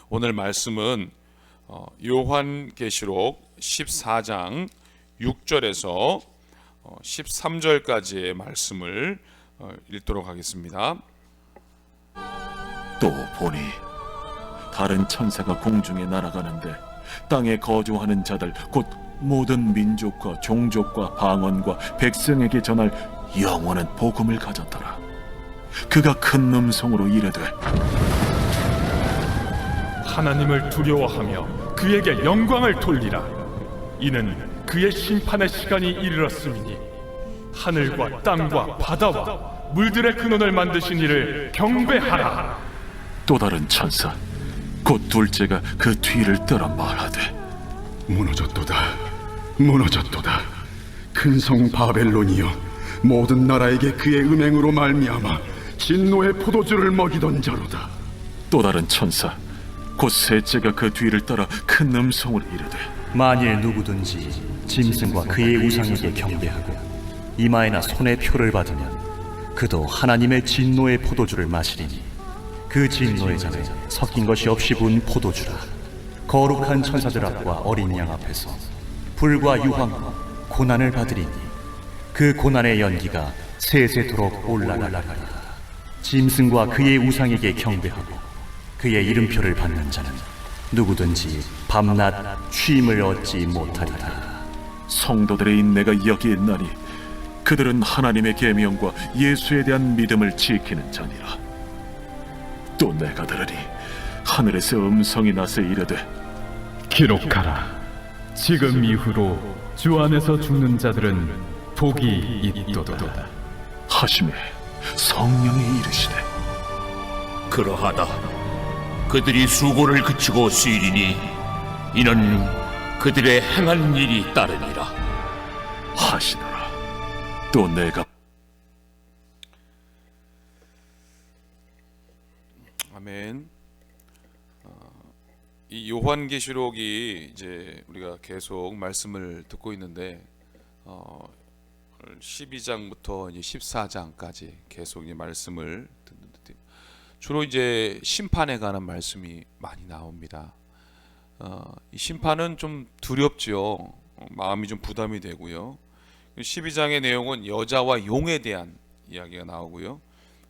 오늘 말씀은 요한계시록 14장 6절에서 13절까지의 말씀을 읽도록 하겠습니다. 또 보니 다른 천사가 공중에 날아가는데 땅에 거주하는 자들 곧 모든 민족과 종족과 방언과 백성에게 전할 영원한 복음을 가졌더라. 그가 큰 음성으로 이르되 하나님을 두려워하며 그에게 영광을 돌리라. 이는 그의 심판의 시간이 이르렀음이니 하늘과 땅과 바다와 물들의 근원을 만드신 이를 경배하라. 또 다른 천사 곧 둘째가 그 뒤를 따라 말하되 무너졌도다, 무너졌도다. 큰 성 바벨론이여, 모든 나라에게 그의 음행으로 말미암아 진노의 포도주를 먹이던 자로다. 또 다른 천사 곧 셋째가 그 뒤를 따라 큰 음성으로 이르되 만일 누구든지 짐승과 그의 우상에게 경배하고 이마에나 손에 표를 받으면 그도 하나님의 진노의 포도주를 마시리니 그 진노의 잔에 섞인 것이 없이 부은 포도주라. 거룩한 천사들 앞과 어린 양 앞에서 불과 유황과 고난을 받으리니 그 고난의 연기가 세세토록 올라가리라. 짐승과 그의 우상에게 경배하고 그의 이름표를 받는 자는 누구든지 밤낮 쉼을 얻지 못하리라. 성도들의 인내가 여기에 있나니 그들은 하나님의 계명과 예수에 대한 믿음을 지키는 자니라. 또 내가 들으니 하늘에서 음성이 나서 이르되 기록하라. 지금 이후로 주 안에서 죽는 자들은 복이 있도다 하시매 성령이 이르시되 그러하다. 그들이 수고를 그치고 쉬리니 이는 그들의 행한 일이 따르니라 하시더라. 또 내가 아멘. 이 요한계시록이 이제 우리가 계속 말씀을 듣고 있는데 12장부터 이제 14장까지 계속 이제 말씀을 듣는데 주로 이제 심판에 관한 말씀이 많이 나옵니다. 이 심판은 좀 두렵죠. 마음이 좀 부담이 되고요. 12장의 내용은 여자와 용에 대한 이야기가 나오고요.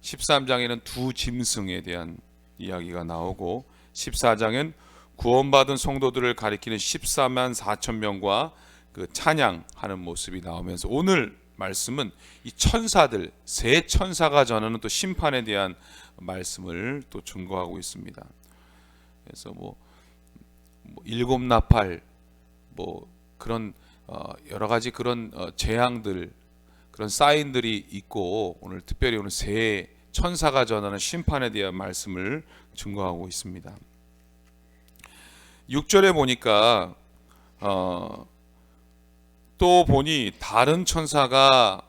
13장에는 두 짐승에 대한 이야기가 나오고 14장엔 구원받은 성도들을 가리키는 14만 4천 명과 그 찬양하는 모습이 나오면서 오늘 말씀은 이 천사들, 세 천사가 전하는 또 심판에 대한 말씀을 또 증거하고 있습니다. 그래서 뭐 일곱 나팔 그런 여러 가지 그런 재앙들, 그런 사인들이 있고 오늘 특별히 오늘 세 천사가 전하는 심판에 대한 말씀을 증거하고 있습니다. 6절에 보니까 또 보니 다른 천사가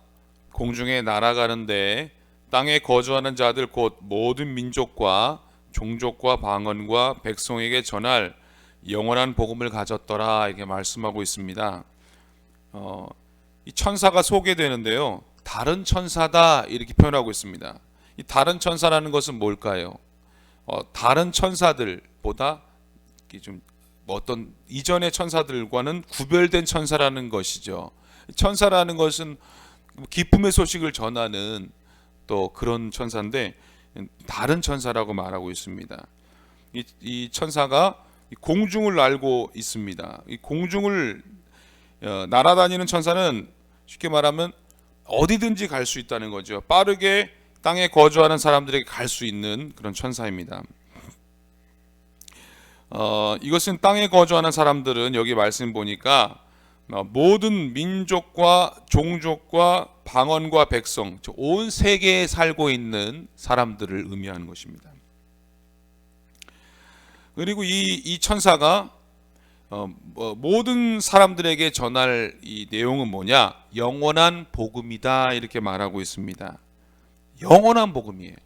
공중에 날아가는데 땅에 거주하는 자들 곧 모든 민족과 종족과 방언과 백성에게 전할 영원한 복음을 가졌더라 이렇게 말씀하고 있습니다. 이 천사가 소개되는데요, 다른 천사다 이렇게 표현하고 있습니다. 이 다른 천사라는 것은 뭘까요? 다른 천사들보다 좀 어떤 이전의 천사들과는 구별된 천사라는 것이죠. 천사라는 것은 기쁨의 소식을 전하는 또 그런 천사인데 다른 천사라고 말하고 있습니다. 이 천사가 공중을 날고 있습니다. 이 공중을 날아다니는 천사는 쉽게 말하면 어디든지 갈 수 있다는 거죠. 빠르게 땅에 거주하는 사람들에게 갈 수 있는 그런 천사입니다. 이것은 땅에 거주하는 사람들은 여기 말씀 보니까 모든 민족과 종족과 방언과 백성, 온 세계에 살고 있는 사람들을 의미하는 것입니다. 그리고 이 천사가 모든 사람들에게 전할 이 내용은 뭐냐? 영원한 복음이다 이렇게 말하고 있습니다. 영원한 복음이에요.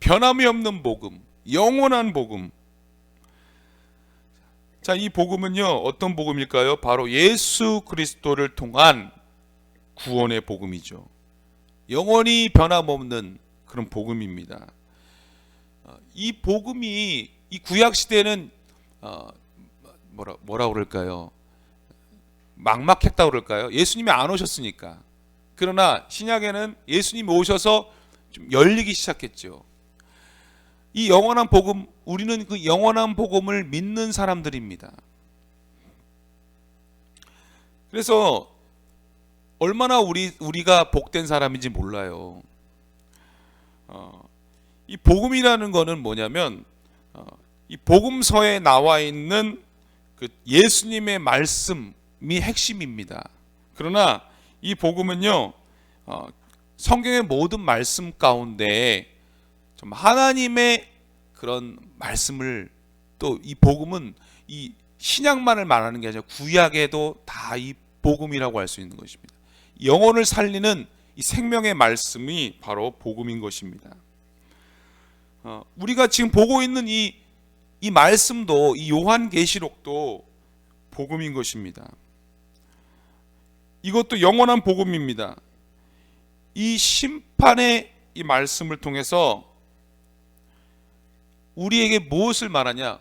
변함이 없는 복음, 영원한 복음. 자, 이 복음은요, 어떤 복음일까요? 바로 예수 그리스도를 통한 구원의 복음이죠. 영원히 변함없는 그런 복음입니다. 이 복음이 이 구약 시대는 뭐라 그럴까요? 막막했다고 그럴까요? 예수님이 안 오셨으니까. 그러나 신약에는 예수님이 오셔서 좀 열리기 시작했죠. 이 영원한 복음, 우리는 그 영원한 복음을 믿는 사람들입니다. 그래서 얼마나 우리가 복된 사람인지 몰라요. 이 복음이라는 거는 뭐냐면 이 복음서에 나와 있는 그 예수님의 말씀이 핵심입니다. 그러나 이 복음은요, 성경의 모든 말씀 가운데 좀 하나님의 그런 말씀을, 또 이 복음은 이 신약만을 말하는 게 아니라 구약에도 다 이 복음이라고 할 수 있는 것입니다. 영혼을 살리는 이 생명의 말씀이 바로 복음인 것입니다. 우리가 지금 보고 있는 이 말씀도, 이 요한계시록도 복음인 것입니다. 이것도 영원한 복음입니다. 이 심판의 이 말씀을 통해서 우리에게 무엇을 말하냐?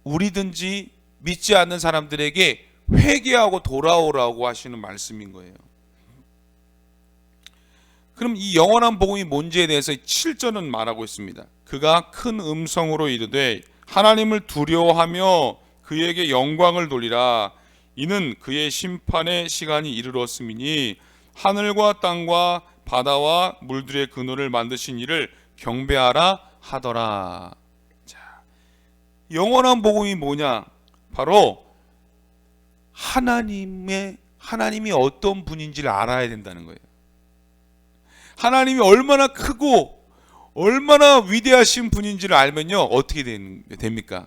우리든지 믿지 않는 사람들에게 회개하고 돌아오라고 하시는 말씀인 거예요. 그럼 이 영원한 복음이 뭔지에 대해서 7절은 말하고 있습니다. 그가 큰 음성으로 이르되 하나님을 두려워하며 그에게 영광을 돌리라. 이는 그의 심판의 시간이 이르렀음이니 하늘과 땅과 바다와 물들의 근원을 만드신 이를 경배하라 하더라. 자, 영원한 복음이 뭐냐? 바로 하나님이 어떤 분인지를 알아야 된다는 거예요. 하나님이 얼마나 크고 얼마나 위대하신 분인지를 알면요, 어떻게 됩니까?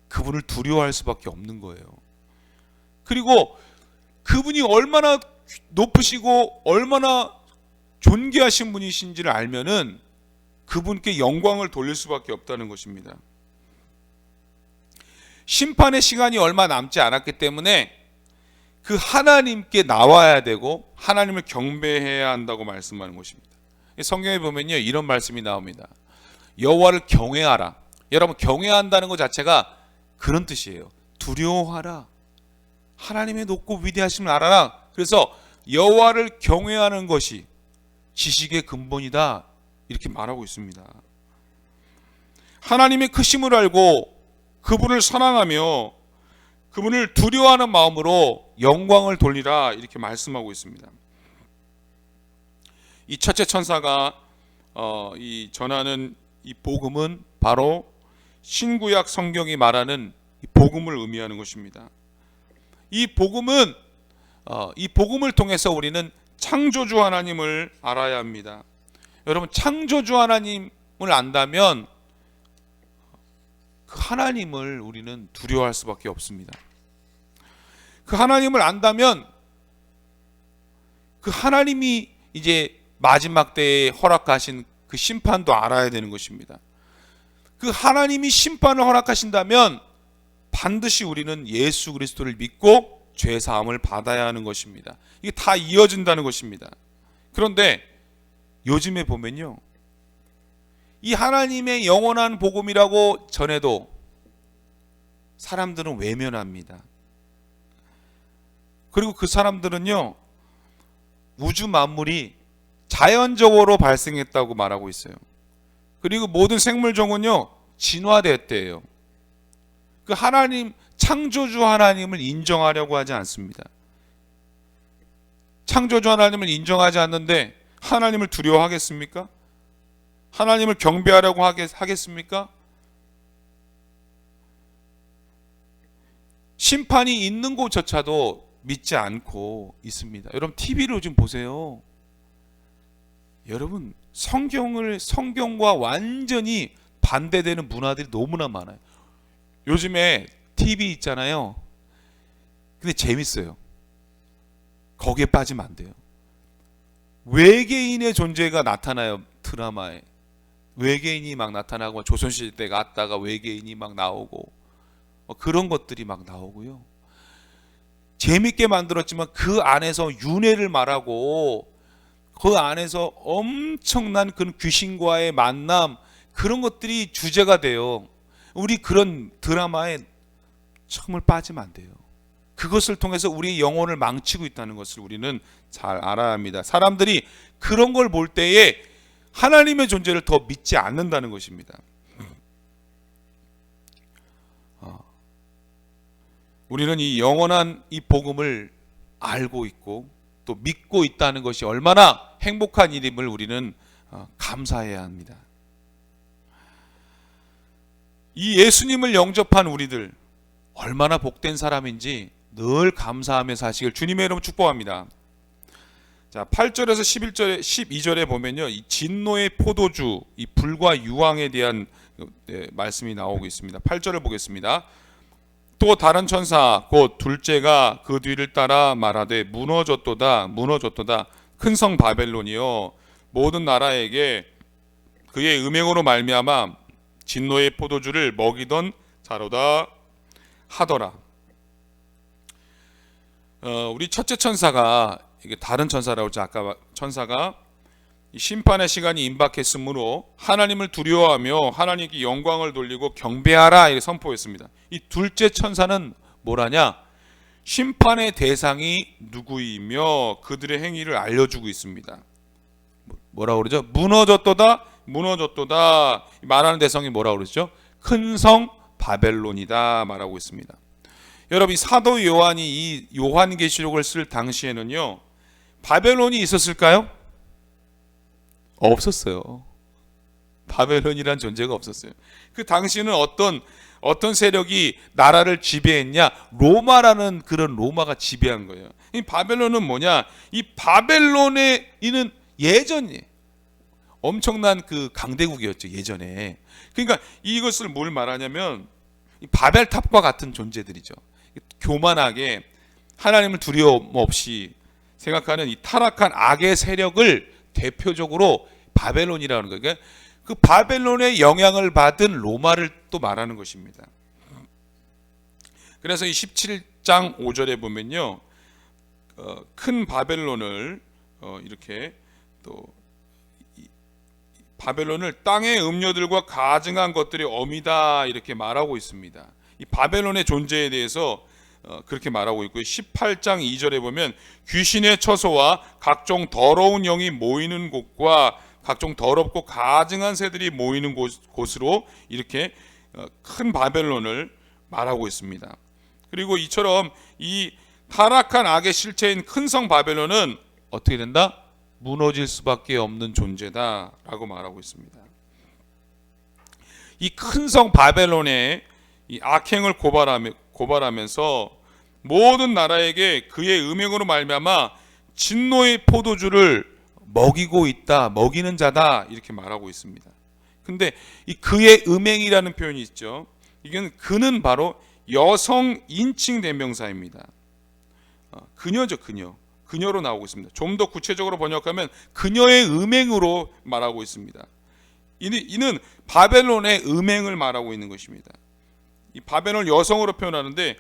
그분을 두려워할 수밖에 없는 거예요. 그리고 그분이 얼마나 높으시고 얼마나 존귀하신 분이신지를 알면은 그분께 영광을 돌릴 수밖에 없다는 것입니다. 심판의 시간이 얼마 남지 않았기 때문에 그 하나님께 나와야 되고 하나님을 경배해야 한다고 말씀하는 것입니다. 성경에 보면요, 이런 말씀이 나옵니다. 여호와를 경외하라. 여러분, 경외한다는 것 자체가 그런 뜻이에요. 두려워하라. 하나님의 높고 위대하심을 알아라. 그래서 여호와를 경외하는 것이 지식의 근본이다, 이렇게 말하고 있습니다. 하나님의 크심을 알고 그분을 선항하며 그분을 두려워하는 마음으로 영광을 돌리라, 이렇게 말씀하고 있습니다. 이 첫째 천사가 이 전하는 이 복음은 바로 신구약 성경이 말하는 이 복음을 의미하는 것입니다. 이 복음을 통해서 우리는 창조주 하나님을 알아야 합니다. 여러분, 창조주 하나님을 안다면 그 하나님을 우리는 두려워할 수밖에 없습니다. 그 하나님을 안다면 그 하나님이 이제 마지막 때에 허락하신 그 심판도 알아야 되는 것입니다. 그 하나님이 심판을 허락하신다면 반드시 우리는 예수 그리스도를 믿고 죄 사함을 받아야 하는 것입니다. 이게 다 이어진다는 것입니다. 그런데 요즘에 보면요, 이 하나님의 영원한 복음이라고 전해도 사람들은 외면합니다. 그리고 그 사람들은요, 우주 만물이 자연적으로 발생했다고 말하고 있어요. 그리고 모든 생물종은요, 진화됐대요. 그 하나님, 창조주 하나님을 인정하려고 하지 않습니다. 창조주 하나님을 인정하지 않는데 하나님을 두려워하겠습니까? 하나님을 경배하려고 하겠습니까? 심판이 있는 곳조차도 믿지 않고 있습니다. 여러분, TV를 좀 보세요. 여러분, 성경과 완전히 반대되는 문화들이 너무나 많아요. 요즘에 TV 있잖아요. 근데 재밌어요. 거기에 빠지면 안 돼요. 외계인의 존재가 나타나요. 드라마에 외계인이 막 나타나고, 조선시대 갔다가 외계인이 막 나오고, 그런 것들이 막 나오고요. 재밌게 만들었지만 그 안에서 윤회를 말하고, 그 안에서 엄청난 그런 귀신과의 만남, 그런 것들이 주제가 돼요. 우리 그런 드라마에 정말 빠지면 안 돼요. 그것을 통해서 우리의 영혼을 망치고 있다는 것을 우리는 잘 알아야 합니다. 사람들이 그런 걸 볼 때에 하나님의 존재를 더 믿지 않는다는 것입니다. 우리는 이 영원한 이 복음을 알고 있고 또 믿고 있다는 것이 얼마나 행복한 일임을 우리는 감사해야 합니다. 이 예수님을 영접한 우리들 얼마나 복된 사람인지 늘 감사하며 사시길 주님의 이름으로 축복합니다. 자, 8절에서 11절에 12절에 보면요, 이 진노의 포도주, 이 불과 유황에 대한 말씀이 나오고 있습니다. 8절을 보겠습니다. 또 다른 천사 곧 둘째가 그 뒤를 따라 말하되 무너졌도다 무너졌도다 큰 성 바벨론이요 모든 나라에게 그의 음행으로 말미암아 진노의 포도주를 먹이던 자로다 하더라. 우리 첫째 천사가, 이게 다른 천사라고 했죠. 아까 천사가 심판의 시간이 임박했으므로 하나님을 두려워하며 하나님께 영광을 돌리고 경배하라 이렇게 선포했습니다. 이 둘째 천사는 뭐라냐? 심판의 대상이 누구이며 그들의 행위를 알려주고 있습니다. 뭐라고 그러죠? 무너졌도다 무너졌도다. 말하는 대상이 뭐라고 그러죠? 큰 성 바벨론이다 말하고 있습니다. 여러분, 이 사도 요한이 이 요한계시록을 쓸 당시에는요, 바벨론이 있었을까요? 없었어요. 바벨론이란 존재가 없었어요. 그 당시에는 어떤 세력이 나라를 지배했냐? 로마라는 그런 로마가 지배한 거예요. 이 바벨론은 뭐냐? 이 바벨론에 있는 예전에 엄청난 그 강대국이었죠, 예전에. 그러니까 이것을 뭘 말하냐면 이 바벨탑과 같은 존재들이죠. 교만하게 하나님을 두려움 없이 생각하는 이 타락한 악의 세력을 대표적으로 바벨론이라는 거예요. 그러니까 그 바벨론의 영향을 받은 로마를 또 말하는 것입니다. 그래서 이 17장 5절에 보면요, 큰 바벨론을 이렇게 또 바벨론을 땅의 음료들과 가증한 것들이 엄이다 이렇게 말하고 있습니다. 이 바벨론의 존재에 대해서 그렇게 말하고 있고요. 18장 2절에 보면 귀신의 처소와 각종 더러운 영이 모이는 곳과 각종 더럽고 가증한 새들이 모이는 곳으로 이렇게 큰 바벨론을 말하고 있습니다. 그리고 이처럼 이 타락한 악의 실체인 큰 성 바벨론은 어떻게 된다? 무너질 수밖에 없는 존재다라고 말하고 있습니다. 이 큰 성 바벨론의 이 악행을 고발하면서 모든 나라에게 그의 음행으로 말미암아 진노의 포도주를 먹이고 있다, 먹이는 자다 이렇게 말하고 있습니다. 근데 이 그의 음행이라는 표현이 있죠. 이건 그는 바로 여성 인칭 대명사입니다. 그녀죠, 그녀. 그녀로 나오고 있습니다. 좀 더 구체적으로 번역하면 그녀의 음행으로 말하고 있습니다. 이는 바벨론의 음행을 말하고 있는 것입니다. 이 바벨론을 여성으로 표현하는데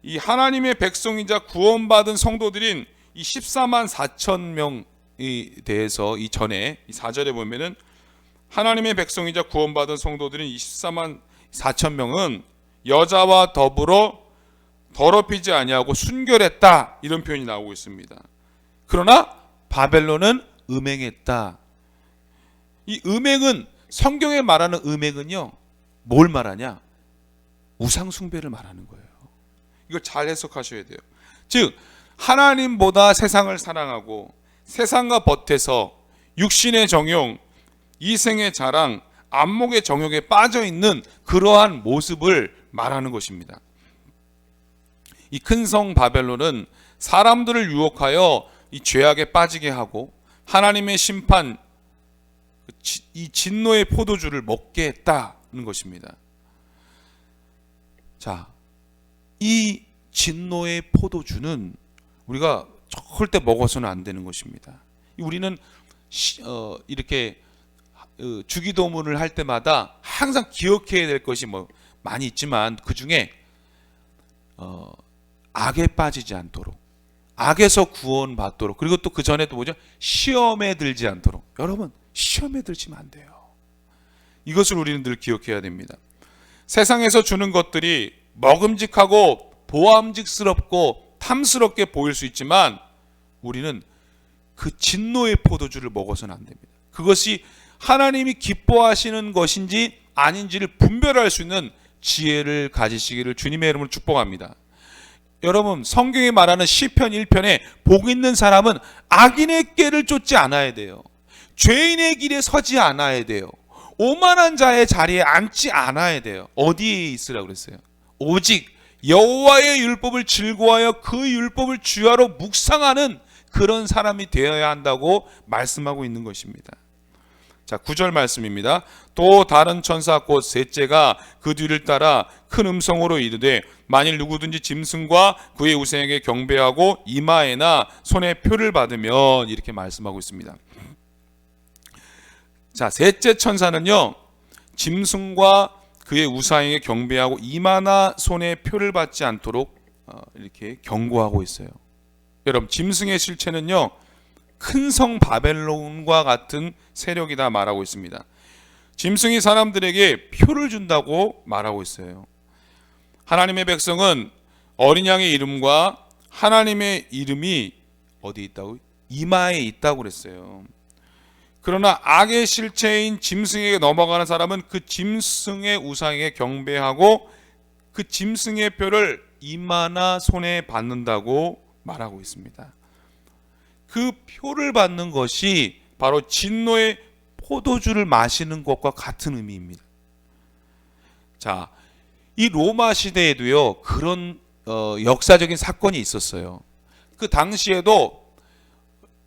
이 하나님의 백성이자 구원받은 성도들인 이 14만 4천 명에 대해서 이 전에 이 4절에 보면은 하나님의 백성이자 구원받은 성도들인 24만 4천 명은 여자와 더불어 더럽히지 아니하고 순결했다 이런 표현이 나오고 있습니다. 그러나 바벨론은 음행했다. 이 음행은, 성경에 말하는 음행은요, 뭘 말하냐? 우상 숭배를 말하는 거예요. 이걸 잘 해석하셔야 돼요. 즉 하나님보다 세상을 사랑하고 세상과 버텨서 육신의 정욕, 이생의 자랑, 안목의 정욕에 빠져 있는 그러한 모습을 말하는 것입니다. 이 큰 성 바벨론은 사람들을 유혹하여 이 죄악에 빠지게 하고 하나님의 심판, 이 진노의 포도주를 먹게 했다는 것입니다. 자, 이 진노의 포도주는 우리가 절대 먹어서는 안 되는 것입니다. 우리는 이렇게 주기도문을 할 때마다 항상 기억해야 될 것이 많이 있지만 그 중에 악에 빠지지 않도록, 악에서 구원받도록, 그리고 또 그 전에도 뭐죠? 시험에 들지 않도록. 여러분, 시험에 들지면 안 돼요. 이것을 우리는 늘 기억해야 됩니다. 세상에서 주는 것들이 먹음직하고 보암직스럽고 탐스럽게 보일 수 있지만 우리는 그 진노의 포도주를 먹어서는 안 됩니다. 그것이 하나님이 기뻐하시는 것인지 아닌지를 분별할 수 있는 지혜를 가지시기를 주님의 이름으로 축복합니다. 여러분, 성경이 말하는 시편 1편에 복 있는 사람은 악인의 꾀를 쫓지 않아야 돼요. 죄인의 길에 서지 않아야 돼요. 오만한 자의 자리에 앉지 않아야 돼요. 어디에 있으라고 그랬어요? 오직 여호와의 율법을 즐거워하여 그 율법을 주야로 묵상하는 그런 사람이 되어야 한다고 말씀하고 있는 것입니다. 자, 9절 말씀입니다. 또 다른 천사 곧 셋째가 그 뒤를 따라 큰 음성으로 이르되 만일 누구든지 짐승과 그의 우상에게 경배하고 이마에나 손에 표를 받으면, 이렇게 말씀하고 있습니다. 자, 셋째 천사는요, 짐승과 그의 우상에게 경배하고 이마나 손에 표를 받지 않도록 이렇게 경고하고 있어요. 여러분, 짐승의 실체는요, 큰 성 바벨론과 같은 세력이다 말하고 있습니다. 짐승이 사람들에게 표를 준다고 말하고 있어요. 하나님의 백성은 어린 양의 이름과 하나님의 이름이 어디 있다고? 이마에 있다고 그랬어요. 그러나 악의 실체인 짐승에게 넘어가는 사람은 그 짐승의 우상에게 경배하고 그 짐승의 표를 이마나 손에 받는다고 말하고 있습니다. 그 표를 받는 것이 바로 진노의 포도주를 마시는 것과 같은 의미입니다. 자, 이 로마 시대에도요, 그런 역사적인 사건이 있었어요. 그 당시에도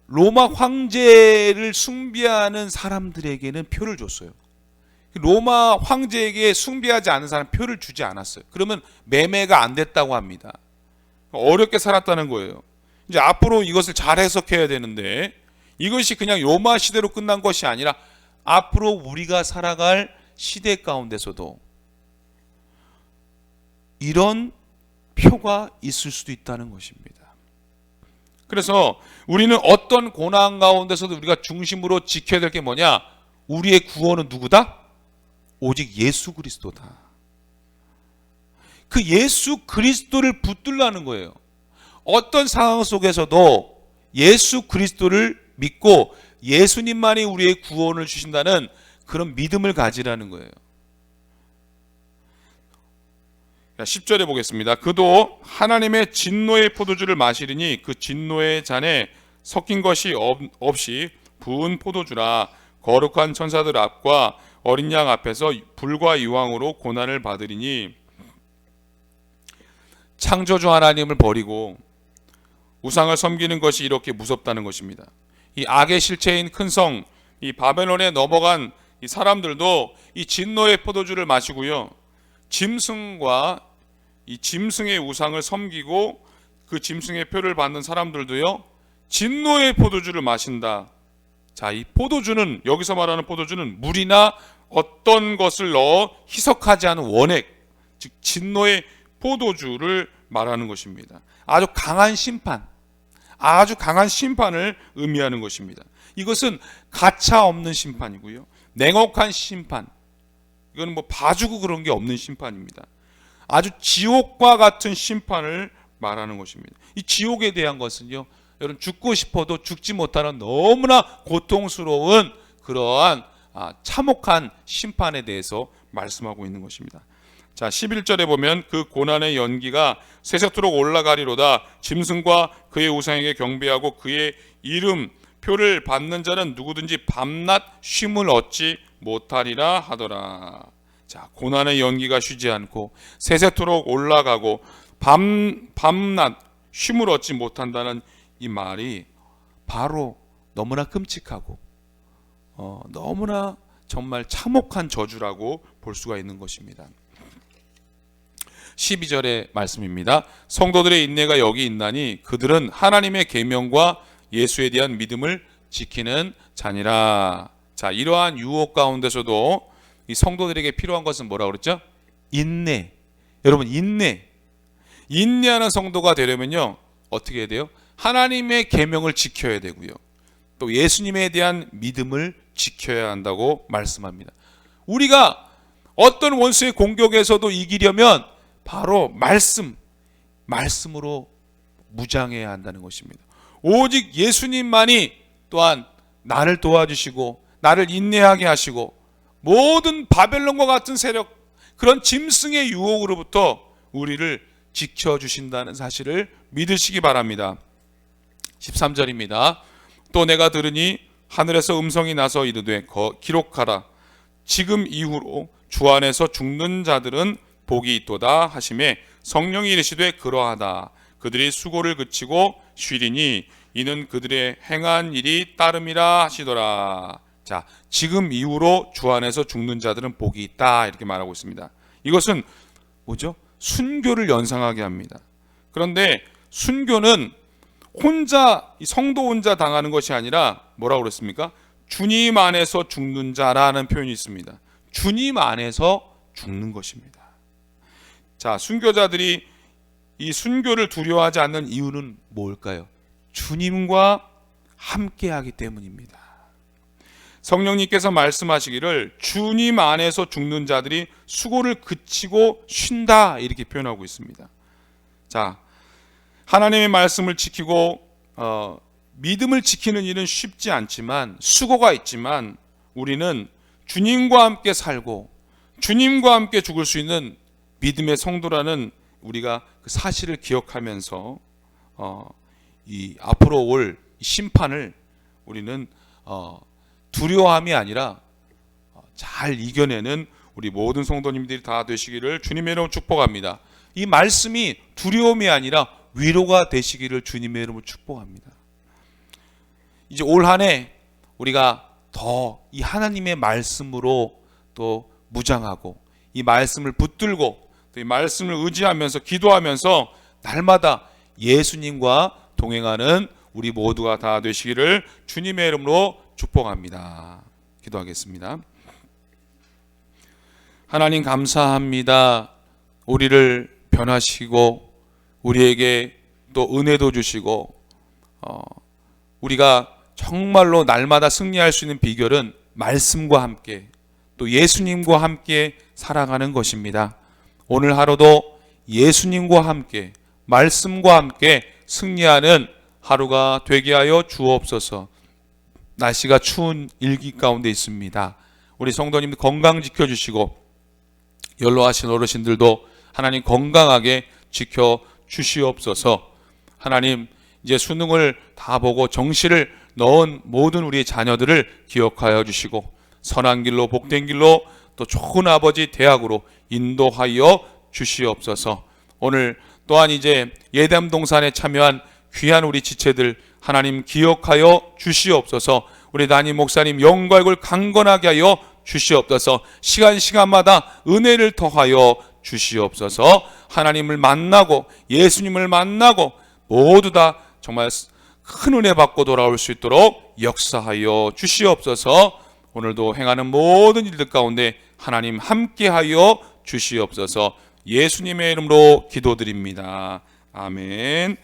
로마 황제를 숭배하는 사람들에게는 표를 줬어요. 로마 황제에게 숭배하지 않은 사람 표를 주지 않았어요. 그러면 매매가 안 됐다고 합니다. 어렵게 살았다는 거예요. 이제 앞으로 이것을 잘 해석해야 되는데, 이것이 그냥 로마 시대로 끝난 것이 아니라 앞으로 우리가 살아갈 시대 가운데서도 이런 표가 있을 수도 있다는 것입니다. 그래서 우리는 어떤 고난 가운데서도 우리가 중심으로 지켜야 될 게 뭐냐? 우리의 구원은 누구다? 오직 예수 그리스도다. 그 예수 그리스도를 붙들라는 거예요. 어떤 상황 속에서도 예수 그리스도를 믿고 예수님만이 우리의 구원을 주신다는 그런 믿음을 가지라는 거예요. 10절에 보겠습니다. 그도 하나님의 진노의 포도주를 마시리니 그 진노의 잔에 섞인 것이 없이 부은 포도주라. 거룩한 천사들 앞과 어린 양 앞에서 불과 유황으로 고난을 받으리니, 창조주 하나님을 버리고 우상을 섬기는 것이 이렇게 무섭다는 것입니다. 이 악의 실체인 큰 성, 이 바벨론에 넘어간 이 사람들도 이 진노의 포도주를 마시고요, 짐승과 이 짐승의 우상을 섬기고 그 짐승의 표를 받는 사람들도요, 진노의 포도주를 마신다. 자, 이 포도주는, 여기서 말하는 포도주는 물이나 어떤 것을 넣어 희석하지 않은 원액, 즉 진노의 포도주를 말하는 것입니다. 아주 강한 심판, 아주 강한 심판을 의미하는 것입니다. 이것은 가차 없는 심판이고요, 냉혹한 심판, 이건 뭐 봐주고 그런 게 없는 심판입니다. 아주 지옥과 같은 심판을 말하는 것입니다. 이 지옥에 대한 것은요, 여러분, 죽고 싶어도 죽지 못하는 너무나 고통스러운 그러한 참혹한 심판에 대해서 말씀하고 있는 것입니다. 자, 11절에 보면 그 고난의 연기가 세세토록 올라가리로다. 짐승과 그의 우상에게 경배하고 그의 이름 표를 받는 자는 누구든지 밤낮 쉼을 얻지 못하리라 하더라. 자, 고난의 연기가 쉬지 않고 세세토록 올라가고 밤낮 쉼을 얻지 못한다는 이 말이 바로 너무나 끔찍하고 너무나 정말 참혹한 저주라고 볼 수가 있는 것입니다. 12절의 말씀입니다. 성도들의 인내가 여기 있나니 그들은 하나님의 계명과 예수에 대한 믿음을 지키는 자니라. 자, 이러한 유혹 가운데서도 이 성도들에게 필요한 것은 뭐라고 그랬죠? 인내. 여러분, 인내하는 성도가 되려면요, 어떻게 해야 돼요? 하나님의 계명을 지켜야 되고요, 또 예수님에 대한 믿음을 지켜야 한다고 말씀합니다. 우리가 어떤 원수의 공격에서도 이기려면 바로 말씀으로 무장해야 한다는 것입니다. 오직 예수님만이 또한 나를 도와주시고 나를 인내하게 하시고 모든 바벨론과 같은 세력, 그런 짐승의 유혹으로부터 우리를 지켜주신다는 사실을 믿으시기 바랍니다. 13절입니다. 또 내가 들으니 하늘에서 음성이 나서 이르되 기록하라. 지금 이후로 주 안에서 죽는 자들은 복이 있도다 하시매 성령이 이르시되 그러하다. 그들이 수고를 그치고 쉬리니 이는 그들의 행한 일이 따름이라 하시더라. 자, 지금 이후로 주 안에서 죽는 자들은 복이 있다 이렇게 말하고 있습니다. 이것은 뭐죠? 순교를 연상하게 합니다. 그런데 순교는 성도 혼자 당하는 것이 아니라 뭐라고 그랬습니까? 주님 안에서 죽는 자라는 표현이 있습니다. 주님 안에서 죽는 것입니다. 자, 순교자들이 이 순교를 두려워하지 않는 이유는 뭘까요? 주님과 함께하기 때문입니다. 성령님께서 말씀하시기를 주님 안에서 죽는 자들이 수고를 그치고 쉰다 이렇게 표현하고 있습니다. 자, 하나님의 말씀을 지키고 믿음을 지키는 일은 쉽지 않지만 수고가 있지만 우리는 주님과 함께 살고 주님과 함께 죽을 수 있는 믿음의 성도라는 우리가 그 사실을 기억하면서 이 앞으로 올 심판을 우리는 두려워함이 아니라 잘 이겨내는 우리 모든 성도님들이 다 되시기를 주님의 이름으로 축복합니다. 이 말씀이 두려움이 아니라 위로가 되시기를 주님의 이름으로 축복합니다. 이제 올 한 해 우리가 더 이 하나님의 말씀으로 또 무장하고 이 말씀을 붙들고 또 이 말씀을 의지하면서 기도하면서 날마다 예수님과 동행하는 우리 모두가 다 되시기를 주님의 이름으로 축복합니다. 기도하겠습니다. 하나님 감사합니다. 우리를 변화시키고 우리에게 또 은혜도 주시고 우리가 정말로 날마다 승리할 수 있는 비결은 말씀과 함께 또 예수님과 함께 살아가는 것입니다. 오늘 하루도 예수님과 함께 말씀과 함께 승리하는 하루가 되게 하여 주옵소서. 날씨가 추운 일기 가운데 있습니다. 우리 성도님들 건강 지켜주시고 연로하신 어르신들도 하나님 건강하게 지켜주시옵소서. 하나님 이제 수능을 다 보고 정시를 넣은 모든 우리의 자녀들을 기억하여 주시고 선한 길로 복된 길로 또 좋은 아버지 대학으로 인도하여 주시옵소서. 오늘 또한 이제 예담동산에 참여한 귀한 우리 지체들 하나님 기억하여 주시옵소서. 우리 담임 목사님 영과 얼굴 강건하게 하여 주시옵소서. 시간마다 은혜를 더하여 주시옵소서. 하나님을 만나고 예수님을 만나고 모두 다 정말 큰 은혜 받고 돌아올 수 있도록 역사하여 주시옵소서. 오늘도 행하는 모든 일들 가운데 하나님 함께하여 주시옵소서. 예수님의 이름으로 기도드립니다. 아멘.